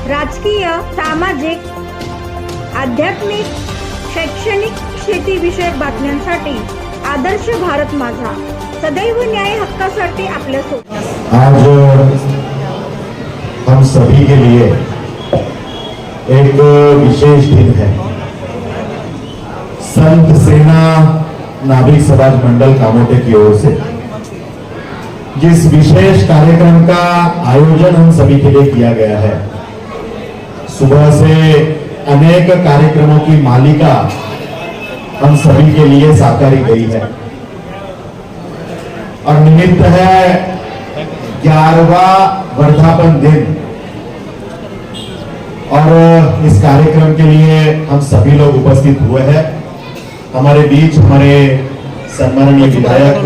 राजकीय, सामाजिक, आध्यात्मिक, शैक्षणिक, शेतीविषयक बातम्यांसाठी आदर्श भारत माझा सदैव न्याय हक्कासाठी आपल्यासोबत। आज हम सभी के लिए एक विशेष दिन है। संत सेना नाभिक समाज मंडल कामोटे की ओर से जिस विशेष कार्यक्रम का आयोजन हम सभी के लिए किया गया है, सुबह से अनेक कार्यक्रमों की मालिका हम सभी के लिए साकारी गई है और निमित्त है 11वां वर्धापन दिन। और इस कार्यक्रम के लिए हम सभी लोग उपस्थित हुए हैं। हमारे बीच हमारे सम्माननीय विधायक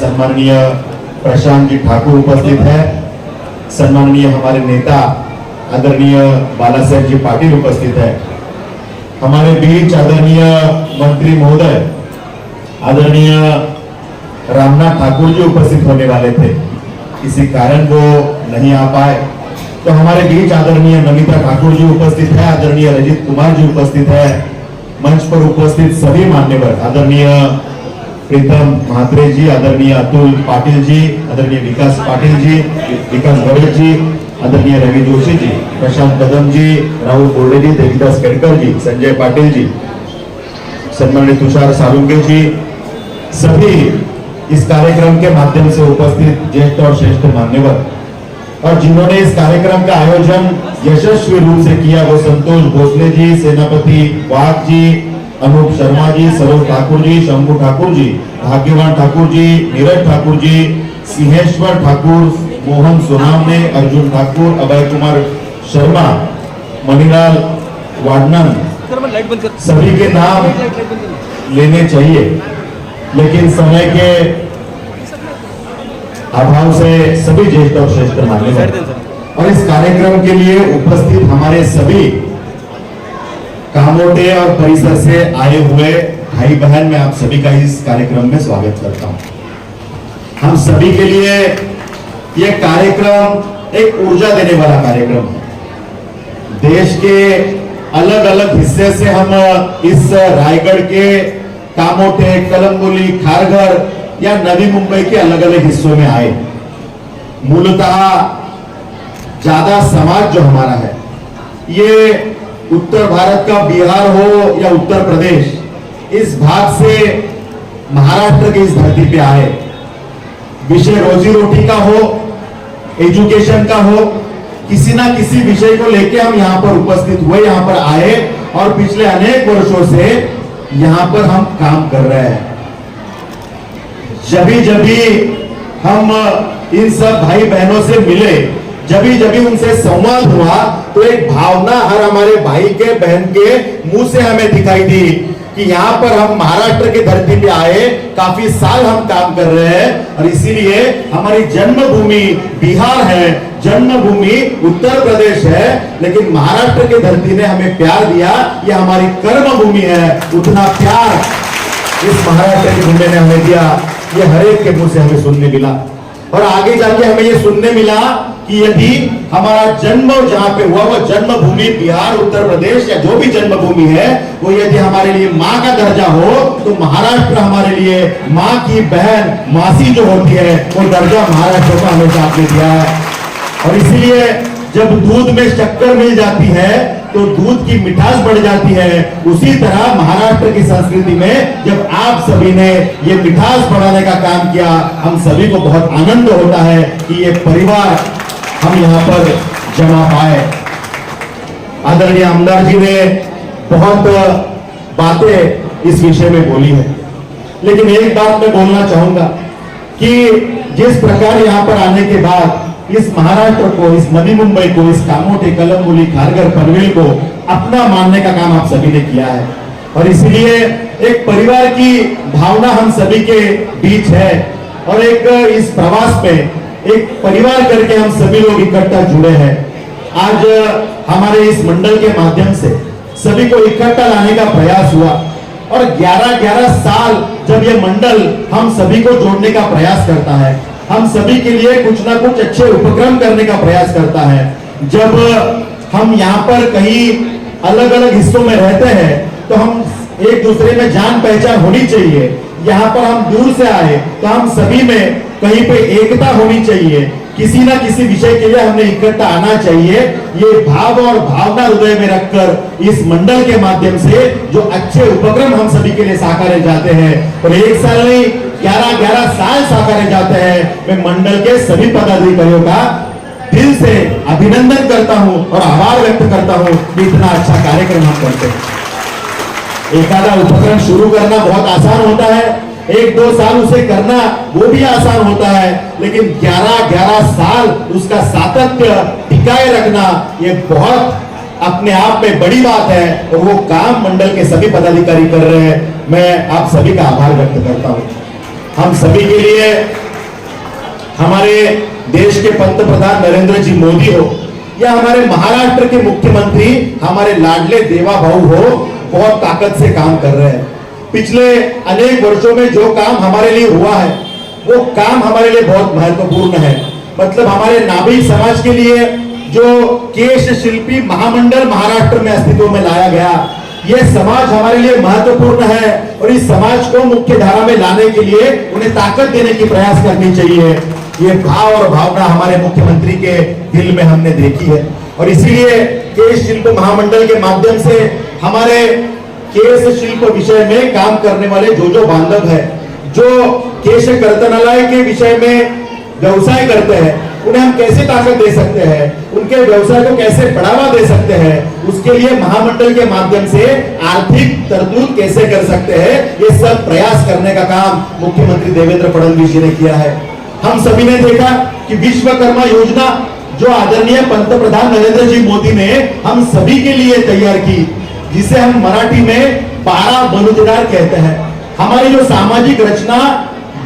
सम्माननीय प्रशांत जी ठाकुर उपस्थित है। सम्माननीय हमारे नेता आदरणीय बाला साहेब जी पाटिल उपस्थित है। हमारे बीच आदरणीय मंत्री महोदय आदरणीय रामनाथ ठाकुर जी उपस्थित होने वाले थे, किसी कारण वो नहीं आ पाए। तो हमारे बीच आदरणीय नमिता ठाकुर जी उपस्थित है, आदरणीय रजित कुमार जी उपस्थित है। मंच पर उपस्थित सभी मान्यवर आदरणीय प्रीतम महात्रे जी, आदरणीय अतुल पाटिल जी, आदरणीय विकास पाटिल जी, विकास गवड़े जी, आदरणीय रवि जोशी जी, प्रशांत कदम जी, राहुल बोर्डे जी, देवीदास केड़कर जी, संजय पाटिल जी, सम्मानित तुषार सालुंके जी, सभी इस कार्यक्रम के माध्यम से उपस्थित ज्येष्ठ और श्रेष्ठ मान्यवर और जिन्होंने इस कार्यक्रम का आयोजन यशस्वी रूप से किया, वो संतोष भोसले जी, सेनापति वाघ जी, अनूप शर्मा जी, सरोज ठाकुर जी, शंभू ठाकुर जी, भाग्यवान ठाकुर जी, नीरज ठाकुर जी, सिंहेश्वर ठाकुर, मोहन सोनामने, अर्जुन ठाकुर, अभय कुमार शर्मा, मणिलाल वाडनन, सभी के नाम लेने चाहिए, लेकिन समय के अभाव से सभी ज्येष्ठ और श्रेष्ठ मान्यवर और इस कार्यक्रम के लिए उपस्थित हमारे सभी कामोटे और परिसर से आए हुए भाई बहन, मैं आप सभी का इस कार्यक्रम में स्वागत करता हूं। हम सभी के लिए यह कार्यक्रम एक ऊर्जा देने वाला कार्यक्रम है। देश के अलग अलग हिस्से से हम इस रायगढ़ के कामोटे, कलंगुली, खारघर या नवी मुंबई के अलग अलग हिस्सों में आए। मूलतः ज्यादा समाज जो हमारा है, ये उत्तर भारत का बिहार हो या उत्तर प्रदेश, इस भाग से महाराष्ट्र की इस धरती पे आए। विषय रोजी रोटी का हो, एजुकेशन का हो, किसी ना किसी विषय को लेके हम यहाँ पर उपस्थित हुए, यहाँ पर आए और पिछले अनेक वर्षों से यहाँ पर हम काम कर रहे हैं। जभी हम इन सब भाई बहनों से मिले, जभी उनसे संवाद हुआ, तो एक भावना हर हमारे भाई के बहन के मुंह से हमें दिखाई दी कि यहाँ पर हम महाराष्ट्र की धरती पे आए, काफी साल हम काम कर रहे हैं और इसीलिए हमारी जन्मभूमि बिहार है, जन्मभूमि उत्तर प्रदेश है, लेकिन महाराष्ट्र की धरती ने हमें प्यार दिया, ये हमारी कर्म भूमि है। उतना प्यार इस महाराष्ट्र की भूमि ने हमें दिया, ये हर एक के मुंह से हमें सुनने मिला। और आगे जाके हमें ये सुनने मिला कि यदि हमारा जन्म जहां पे हुआ, वो जन्मभूमि बिहार, उत्तर प्रदेश या जो भी जन्मभूमि है, वो यदि हमारे लिए माँ का दर्जा हो, तो महाराष्ट्र हमारे लिए माँ की बहन, मासी जो होती है, वो दर्जा महाराष्ट्र को हमेशा आपने दिया है। और इसीलिए जब दूध में शक्कर मिल जाती है तो दूध की मिठास बढ़ जाती है। उसी तरह महाराष्ट्र की संस्कृति में जब आप सभी ने ये मिठास बढ़ाने का काम किया, हम सभी को बहुत आनंद होता है कि ये परिवार हम यहाँ पर जमा पाए। आदरणीय आमदार जी ने बहुत बातें इस विषय में बोली है, लेकिन एक बात मैं बोलना चाहूंगा कि जिस प्रकार यहाँ पर आने के बाद इस महाराष्ट्र को, इस नवी मुंबई को, इस कामोटे, कलंगुली, खारघर, पनवेल को अपना मानने का काम आप सभी ने किया है और इसलिए एक परिवार की भावना हम सभी के बीच है और एक इस प्रवास में एक परिवार करके हम सभी लोग इकट्ठा जुड़े हैं। आज हमारे इस मंडल के माध्यम से सभी को इकट्ठा लाने का प्रयास हुआ और 11-11 साल जब ये मंडल हम सभी को जोड़ने का प्रयास करता है, हम सभी के लिए कुछ ना कुछ अच्छे उपक्रम करने का प्रयास करता है, जब हम यहाँ पर कहीं अलग अलग हिस्सों में रहते हैं तो हम एक दूसरे में जान पहचान होनी चाहिए। यहाँ पर हम दूर से आए तो हम सभी में कहीं पे एकता होनी चाहिए, किसी ना किसी विषय के लिए हमने इकट्ठा आना चाहिए। ये भाव और भावना हृदय में रखकर इस मंडल के माध्यम से जो अच्छे उपक्रम हम सभी के लिए साकारे जाते हैं, और एक साल नहीं 11 साल साकारे जाते हैं। मैं मंडल के सभी पदाधिकारियों का दिल से अभिनंदन करता हूं और आभार व्यक्त करता हूं कि इतना अच्छा कार्यक्रम हम करते हैं। एखादा उपक्रम शुरू करना बहुत आसान होता है, 1-2 साल उसे करना वो भी आसान होता है, लेकिन 11 साल उसका सातत्य टिकाए रखना ये बहुत अपने आप में बड़ी बात है, और वो काम मंडल के सभी पदाधिकारी कर रहे हैं। मैं आप सभी का आभार व्यक्त करता हूं। हम सभी के लिए हमारे देश के पंतप्रधान नरेंद्र जी मोदी हो या हमारे महाराष्ट्र के मुख्यमंत्री हमारे लाडले देवा भाऊ हो, बहुत ताकत से काम कर रहे हैं। पिछले अनेक वर्षों में जो काम हमारे लिए हुआ है वो काम हमारे लिए बहुत महत्वपूर्ण है। मतलब हमारे नाभिक समाज के लिए जो केश शिल्पी महामंडल महाराष्ट्र में अस्तित्व में लाया गया, ये समाज हमारे लिए महत्वपूर्ण है, और इस समाज को मुख्य धारा में लाने के लिए उन्हें ताकत देने की प्रयास करनी चाहिए। ये भाव और भावना हमारे मुख्यमंत्री के दिल में हमने देखी है, और इसीलिए केश शिल्प महामंडल के माध्यम से हमारे केश शिल्प विषय में काम करने वाले जो बांधव है, जो केश कर्तनालय के विषय में व्यवसाय करते हैं, उन्हें हम कैसे ताकत दे सकते हैं, उनके व्यवसाय को कैसे बढ़ावा दे सकते हैं, उसके लिए महामंडल के माध्यम से आर्थिक तरतूद कैसे कर सकते हैं, ये सब प्रयास करने का काम मुख्यमंत्री देवेंद्र फडणवीस जी ने किया है। हम सभी ने देखा कि विश्वकर्मा योजना जो आदरणीय पंतप्रधान नरेंद्र जी मोदी ने हम सभी के लिए तैयार की, जिसे हम मराठी में 12 बलुतेदार कहते हैं। हमारी जो सामाजिक रचना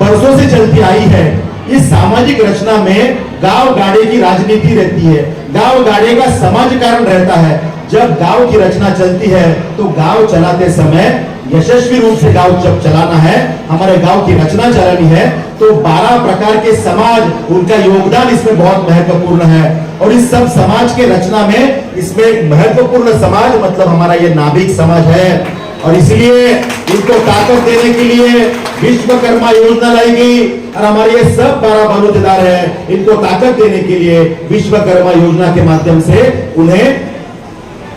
बरसों से चलती आई है, इस सामाजिक रचना में गांव गाड़े की राजनीति रहती है, गांव गाड़े का समाजकारण रहता है। जब गांव की रचना चलती है तो गांव चलाते समय यशस्वी रूप से गांव जब चलाना है, हमारे गांव की रचना चलानी है, तो 12 प्रकार के समाज, उनका योगदान इसमें बहुत महत्वपूर्ण है। और इस सब समाज के रचना में इसमें महत्वपूर्ण समाज मतलब हमारा ये नाभिक समाज है, और इसलिए इनको ताकत देने के लिए विश्वकर्मा योजना लाई गई, और हमारे ये सब 12 बलुतेदार हैं, इनको ताकत देने के लिए विश्वकर्मा योजना के माध्यम से उन्हें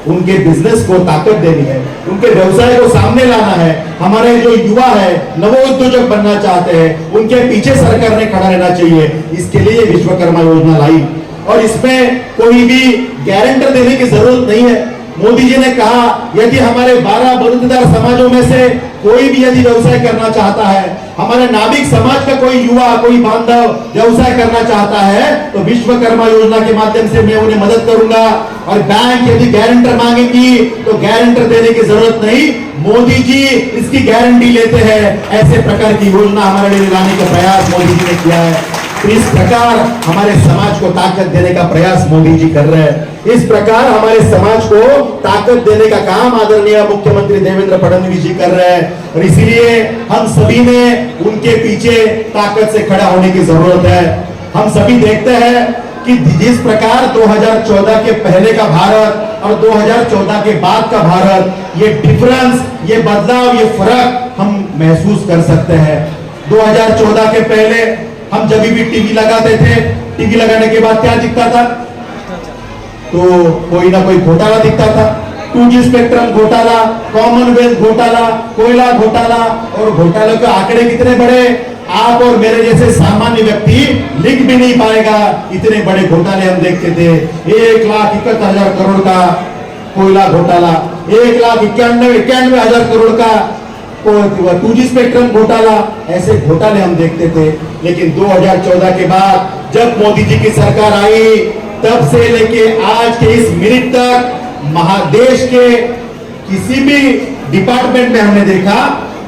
उनके बिजनेस को ताकत देनी है, उनके व्यवसाय को सामने लाना है। हमारे जो युवा है नवोद्योजक बनना चाहते हैं, उनके पीछे सरकार ने खड़ा रहना चाहिए। इसके लिए विश्वकर्मा योजना लाई, और इसमें कोई भी गारंटर देने की जरूरत नहीं है। मोदी जी ने कहा यदि हमारे 12 बलुतेदार समाजों में से कोई भी यदि व्यवसाय करना चाहता है, हमारे नाभिक समाज का कोई युवा कोई बांधव व्यवसाय करना चाहता है, तो विश्वकर्मा योजना के माध्यम से मैं उन्हें मदद करूंगा। और बैंक यदि गारंटर मांगेंगी तो गारंटर देने की जरूरत नहीं, मोदी जी इसकी गारंटी लेते हैं। ऐसे प्रकार की योजना हमारे लिए लाने का प्रयास मोदी जी ने किया है। तो इस प्रकार हमारे समाज को ताकत देने का प्रयास मोदी जी कर रहे हैं। इस प्रकार हमारे समाज को ताकत देने का काम आदरणीय मुख्यमंत्री देवेंद्र फडणवीस जी कर रहे हैं, और इसीलिए हम सभी ने उनके पीछे ताकत से खड़ा होने की जरूरत है। हम सभी देखते हैं कि जिस प्रकार 2014 के पहले का भारत और 2014 के बाद का भारत, ये डिफरेंस, ये बदलाव, ये फर्क हम महसूस कर सकते हैं। 2014 के पहले हम जब भी टीवी लगाते थे, टीवी लगाने के बाद क्या दिखता था, तो कोई ना कोई घोटाला दिखता था। 2G स्पेक्ट्रम घोटाला, कॉमनवेल्थ घोटाला, कोयला घोटाला, और घोटालों के आंकड़े कितने बड़े, आप और मेरे जैसे सामान्य व्यक्ति लिख भी नहीं पाएगा, इतने बड़े घोटाले हम देखते थे। 1,71,000 करोड़ का कोयला घोटाला, 1,91,000 करोड़ का 2G स्पेक्ट्रम घोटाला, ऐसे घोटाले हम देखते थे। लेकिन 2014 के बाद जब मोदी जी की सरकार आई, तब से लेके आज के इस मिनट तक महादेश के किसी भी डिपार्टमेंट में हमने देखा,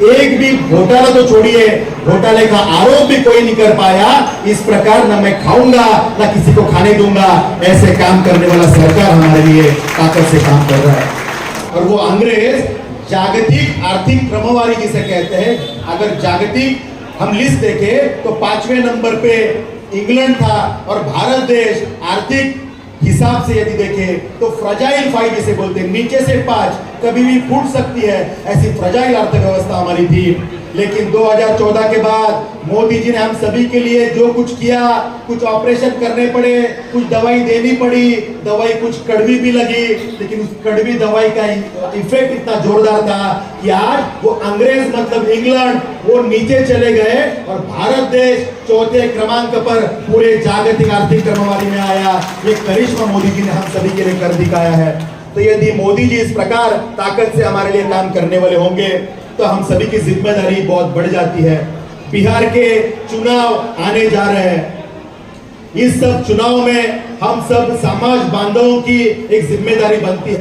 एक भी घोटाला तो छोड़िए, घोटाले का आरोप भी कोई नहीं कर पाया। इस प्रकार न मैं खाऊंगा न किसी को खाने दूंगा, ऐसे काम करने वाला सरकार हमारे लिए ताकत से काम कर रहा है। और वो अंग्रेज जागतिक आर्थिक क्रमवारी जिसे कहते हैं, अगर जागतिक हम लिस्ट देखें तो 5वें नंबर पे इंग्लैंड था, और भारत देश आर्थिक हिसाब से यदि देखें तो फ्रजाइल 5 जिसे बोलते हैं, नीचे से 5 कभी भी फूट सकती है, ऐसी फ्रजाइल अर्थव्यवस्था हमारी थी। लेकिन 2014 के बाद मोदी जी ने हम सभी के लिए जो कुछ किया, कुछ ऑपरेशन करने पड़े, कुछ दवाई देनी पड़ी, दवाई कुछ कड़वी भी लगी, लेकिन उस कड़वी दवाई का इफेक्ट इतना जोरदार था कि आज वो अंग्रेज मतलब इंग्लैंड वो नीचे चले गए और भारत देश चौथे क्रमांक पर पूरे जागतिक आर्थिक क्रमवारी में आया। ये करिश्मा मोदी जी ने हम सभी के लिए कर दिखाया है। तो यदि मोदी जी इस प्रकार ताकत से हमारे लिए काम करने वाले होंगे तो हम सभी की जिम्मेदारी बहुत बढ़ जाती है। बिहार के चुनाव आने जा रहे हैं, इस सब चुनाव में हम सब समाज बांधवों की एक जिम्मेदारी बनती है।